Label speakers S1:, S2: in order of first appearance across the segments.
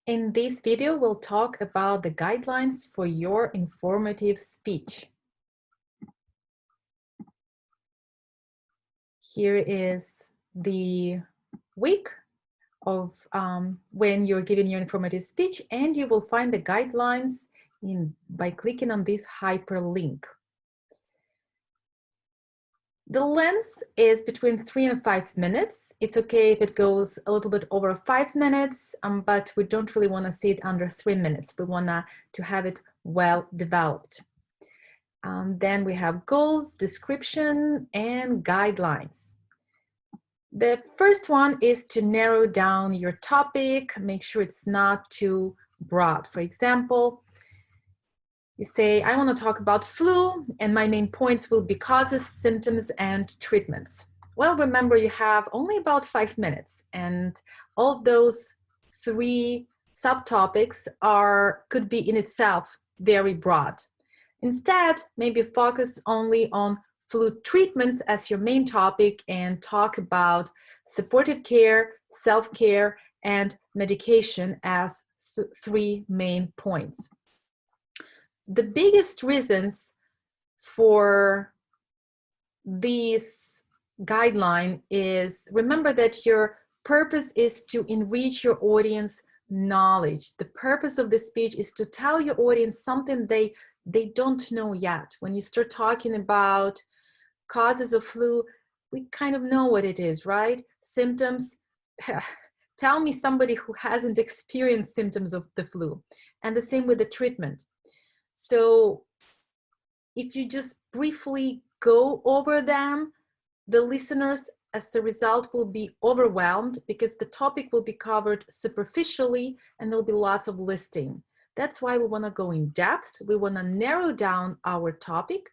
S1: In this video, we'll talk about the guidelines for your informative speech. Here is the week of when you're giving your informative speech, and you will find the guidelines by clicking on this hyperlink. The length is between 3 and 5 minutes. It's okay if it goes a little bit over 5 minutes, but we don't really want to see it under 3 minutes. We want to have it well developed. Then we have goals, description, and guidelines. The first one is to narrow down your topic, make sure it's not too broad. For example, you say, I want to talk about flu, and my main points will be causes, symptoms, and treatments. Well, remember, you have only about 5 minutes, and all those 3 subtopics could be in itself very broad. Instead, maybe focus only on flu treatments as your main topic and talk about supportive care, self-care, and medication as 3 main points. The biggest reasons for this guideline is, remember that your purpose is to enrich your audience knowledge. The purpose of this speech is to tell your audience something they don't know yet. When you start talking about causes of flu, we kind of know what it is, right? Symptoms, tell me somebody who hasn't experienced symptoms of the flu. And the same with the treatment. So if you just briefly go over them, the listeners as a result will be overwhelmed because the topic will be covered superficially and there'll be lots of listing. That's why we want to go in depth. We want to narrow down our topic,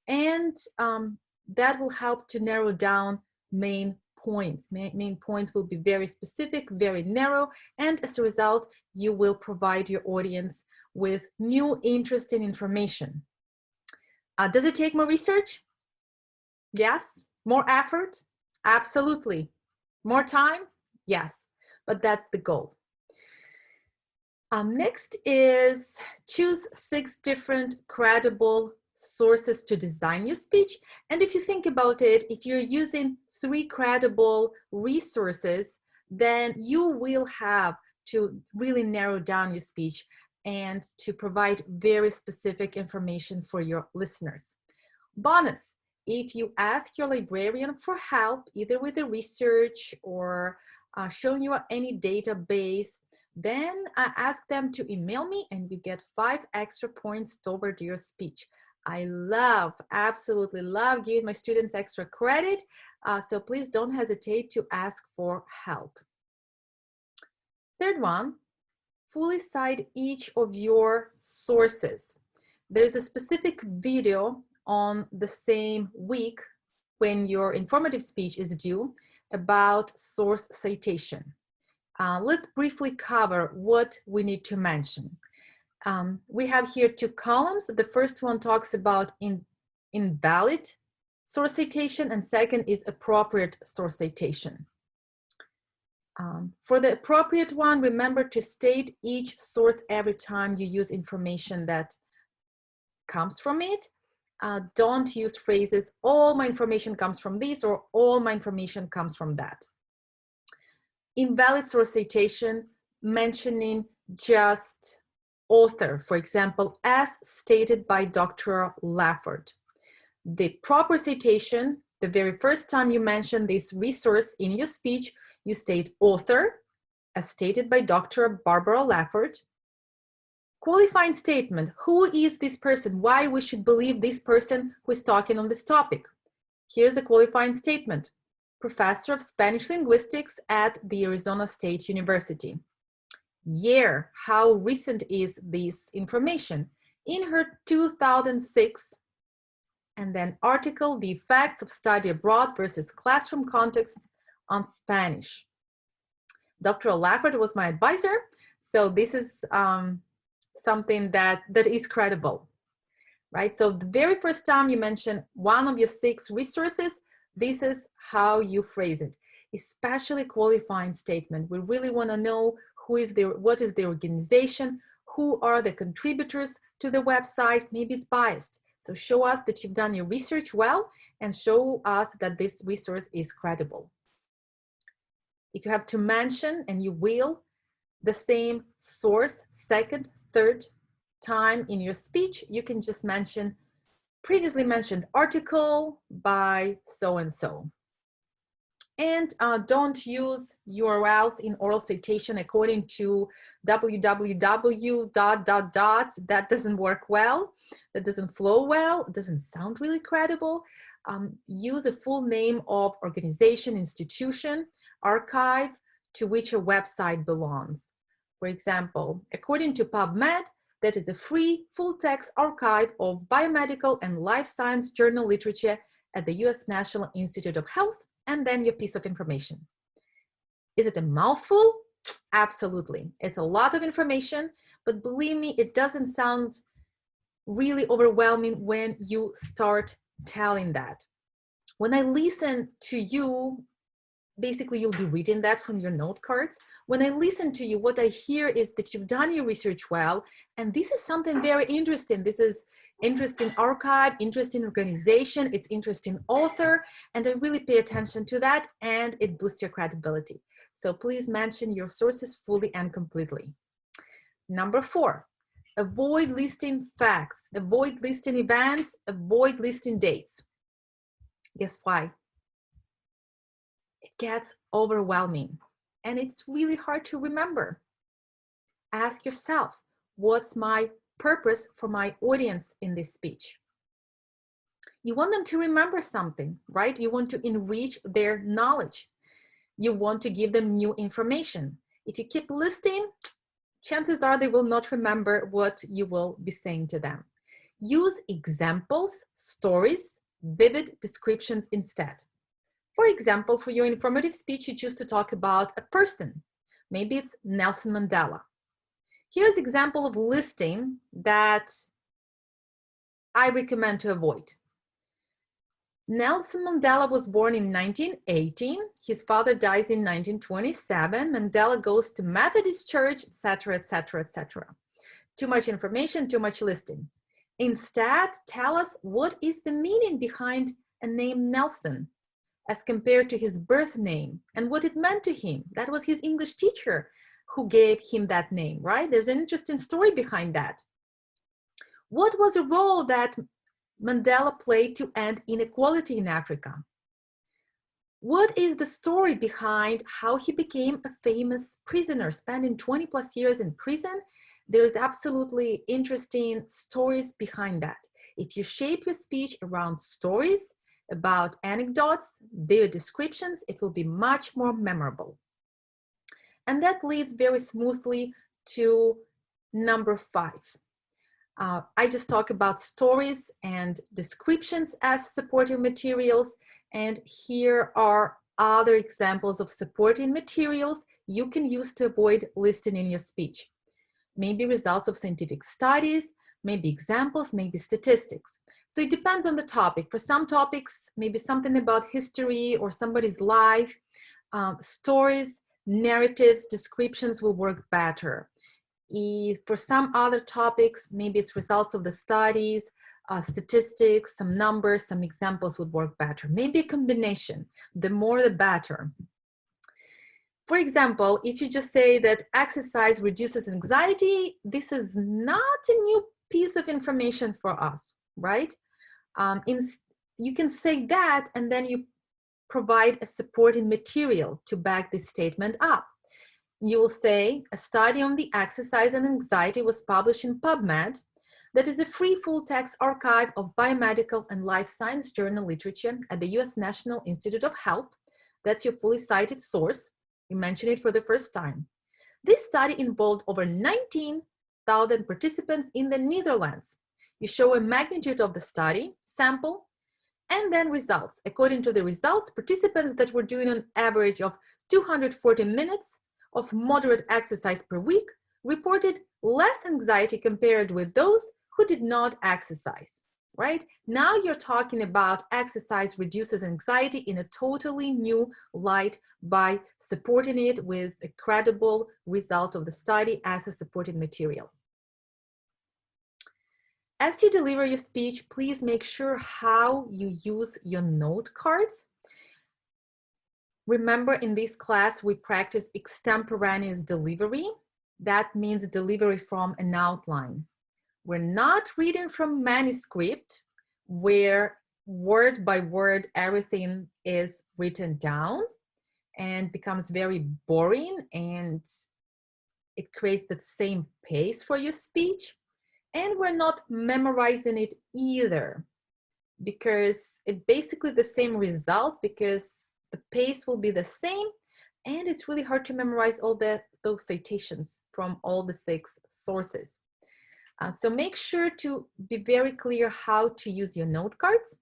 S1: and that will help to narrow down main points. Main points will be very specific, very narrow, and as a result, you will provide your audience with new, interesting information. Does it take more research? Yes. More effort? Absolutely. More time? Yes. But that's the goal. Next is choose 6 different credible sources to design your speech. And if you think about it, if you're using 3 credible resources, then you will have to really narrow down your speech and to provide very specific information for your listeners. Bonus, if you ask your librarian for help, either with the research or showing you any database, then ask them to email me and you get 5 extra points toward your speech. I absolutely love giving my students extra credit, so please don't hesitate to ask for help. Third one, fully cite each of your sources. There's a specific video on the same week when your informative speech is due about source citation. Let's briefly cover what we need to mention. We have here 2 columns. The first one talks about invalid source citation, and second is appropriate source citation. For the appropriate one, remember to state each source every time you use information that comes from it. Don't use phrases, all my information comes from this, or all my information comes from that. Invalid source citation, mentioning just author, for example, as stated by Dr. Lafford. The proper citation, the very first time you mention this resource in your speech, you state author, as stated by Dr. Barbara Lafford. Qualifying statement, who is this person? Why we should believe this person who is talking on this topic? Here's a qualifying statement. Professor of Spanish Linguistics at the Arizona State University. Year, how recent is this information? In her 2006, and then article, the effects of study abroad versus classroom context on Spanish. Dr. Lafford was my advisor, so this is something that is credible, right? So the very first time you mention one of your 6 resources, this is how you phrase it, especially qualifying statement. We really want to know what is the organization, who are the contributors to the website. Maybe it's biased. So show us that you've done your research well and show us that this resource is credible. If you have to mention, and you will, the same source second, third time in your speech, you can just mention previously mentioned article by so-and-so. And don't use URLs in oral citation according to www. That doesn't work well. That doesn't flow well. It doesn't sound really credible. Use a full name of organization, institution, archive to which your website belongs. For example, according to PubMed, that is a free full-text archive of biomedical and life science journal literature at the US National Institute of Health, and then your piece of information. Is it a mouthful? Absolutely. It's a lot of information, but believe me, it doesn't sound really overwhelming when you start telling that. When I listen to you, basically you'll be reading that from your note cards. When I listen to you, what I hear is that you've done your research well, and this is something very interesting. This is interesting archive, interesting organization, it's interesting author, and I really pay attention to that, and it boosts your credibility. So please mention your sources fully and completely. Number 4, avoid listing facts, avoid listing events, avoid listing dates. Guess why? It gets overwhelming and it's really hard to remember. Ask yourself, what's my purpose for my audience in this speech? You want them to remember something, right? You want to enrich their knowledge. You want to give them new information. If you keep listing, chances are they will not remember what you will be saying to them. Use examples, stories, vivid descriptions instead. For example, for your informative speech, you choose to talk about a person. Maybe it's Nelson Mandela. Here's an example of listing that I recommend to avoid. Nelson Mandela was born in 1918. His father dies in 1927. Mandela goes to Methodist Church, etc., etc., etc. Too much information, too much listing. Instead, tell us what is the meaning behind a name Nelson as compared to his birth name and what it meant to him. That was his English teacher who gave him that name, right? There's an interesting story behind that. What was a role that Mandela played to end inequality in Africa? What is the story behind how he became a famous prisoner, spending 20+ years in prison? There's absolutely interesting stories behind that. If you shape your speech around stories, about anecdotes, vivid descriptions, it will be much more memorable. And that leads very smoothly to number 5. I just talk about stories and descriptions as supporting materials, and here are other examples of supporting materials you can use to avoid listing in your speech. Maybe results of scientific studies, maybe examples, maybe statistics. So it depends on the topic. For some topics, maybe something about history or somebody's life, stories, narratives, descriptions will work better. For some other topics, maybe it's results of the studies, statistics, some numbers, some examples would work better. Maybe a combination, the more the better. For example, if you just say that exercise reduces anxiety, this is not a new piece of information for us, right? You can say that and then you provide a supporting material to back this statement up. You will say, a study on the exercise and anxiety was published in PubMed. That is a free full-text archive of biomedical and life science journal literature at the US National Institute of Health. That's your fully cited source. You mention it for the first time. This study involved over 19,000 participants in the Netherlands. You show a magnitude of the study, sample, and then results. According to the results, participants that were doing an average of 240 minutes of moderate exercise per week reported less anxiety compared with those who did not exercise. right? Now you're talking about exercise reduces anxiety in a totally new light by supporting it with a credible result of the study as a supporting material. As you deliver your speech, please make sure how you use your note cards. Remember, in this class, we practice extemporaneous delivery. That means delivery from an outline. We're not reading from manuscript where word by word everything is written down and becomes very boring, and it creates the same pace for your speech. And we're not memorizing it either, because it's basically the same result, because the pace will be the same, and it's really hard to memorize all those citations from all the 6 sources. So make sure to be very clear how to use your note cards,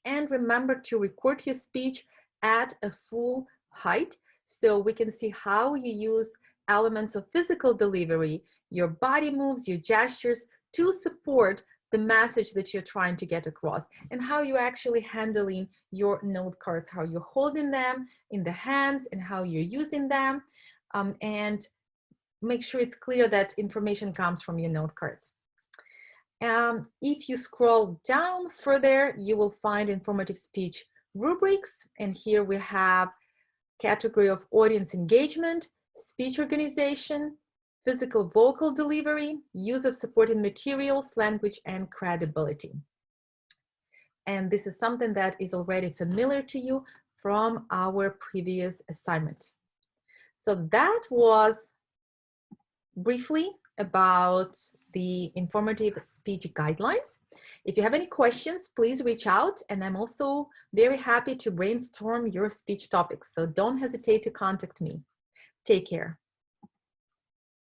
S1: and remember to record your speech at a full height so we can see how you use elements of physical delivery, your body moves, your gestures to support the message that you're trying to get across, and how you're actually handling your note cards, how you're holding them in the hands and how you're using them, and make sure it's clear that information comes from your note cards. If you scroll down further, you will find informative speech rubrics. And here we have category of audience engagement, speech organization, physical vocal delivery, use of supporting materials, language, and credibility. And this is something that is already familiar to you from our previous assignment. So that was briefly about the informative speech guidelines. If you have any questions, please reach out, and I'm also very happy to brainstorm your speech topics, so don't hesitate to contact me. Take care.